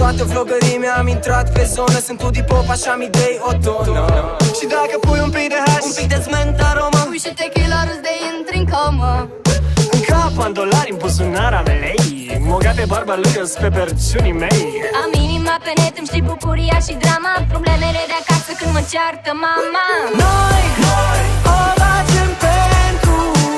toată vlogării mi-am intrat pe zonă. Sunt Udi Pop, așa mi idei o tonă. Și dacă pui un pic de hash, un pic de cement aroma, Pui și tequila, râs de intri în comă. în cap am dolari, în buzunar am lei. Moga pe barba lângă pe perciunii mei. Am inima pe net, îmi știi bucuria și drama, problemele de acasă când mă ceartă mama. Noi o facem pentru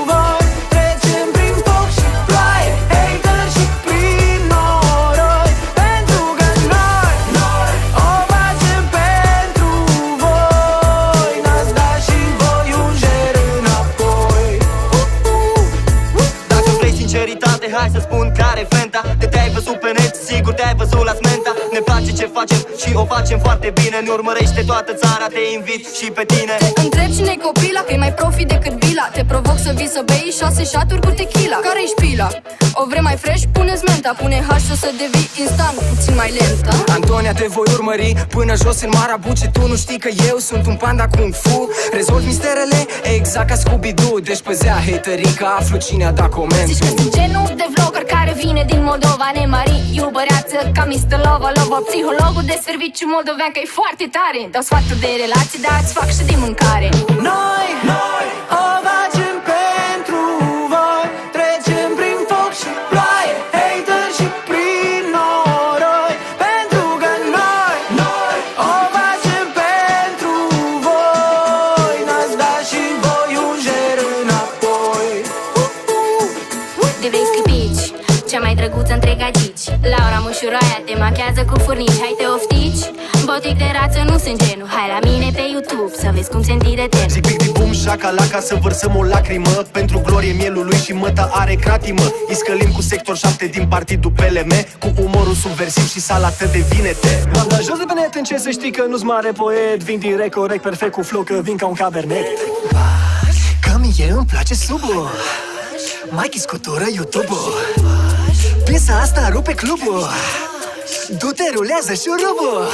voi. Trecem prin foc și ploaie, hater și prin noroi. Pentru că noi o facem pentru voi. N-ați dat și voi un ger înapoi. dacă vrei sinceritate, hai să spun care-i fenta. De te-ai văzut pe net, sigur te-ai văzut la Smenta. Ne place ce facem și o facem foarte bine. Ne urmărește toată țara, te invit și pe tine. Te întreb cine-i copila, că-i mai profi decât bila. Te provoc să vii să bei 6 șaturi cu tequila. Care-i pila? O vrei mai fresh? Pune-ți menta. Pune hash să devii instant puțin mai lentă. Antonia, te voi urmări până jos în Marabuce. Tu nu știi că eu sunt un panda kung fu. Rezolv misterele exact ca Scooby-Doo. Deci păzea haterii că aflu cine a dat comentul. Zici că sunt genul de vlogger care vine din Moldova. Nemari, iubăreață ca Mr. Lova Lova. Psihologul de serviciu moldovean că e foarte tare. Dau sfaturi de relații, dar îți fac și de mâncare. Noi o facem pentru voi. Trecem prin foc și ploaie, hater și prin noroi. Pentru că noi o facem pentru voi. N-ați dat și voi un ger înapoi. De vrei scripici, cea mai drăguță între gagici. Laura Mușuroaia te machează cu furnici. Hai te oftici, botic de rață nu sunt genul. Hai la mine pe YouTube să vezi cum se întinde ten. Zic big bum șacalaca să vărsăm o lacrimă pentru glorie mielului și măta are cratimă. Îi scălim cu sector 7 din partidul PLM, cu umorul subversiv și salată de vinete. M-am dat jos de pe net, în ce să știi că nu-s mare poet. Vin direct, corect, perfect cu flow, că vin ca un cabernet. Că mie îmi place subul, Mikey scutură YouTube-ul. Piesa asta rupe clubul, du-te, rulează șurubul.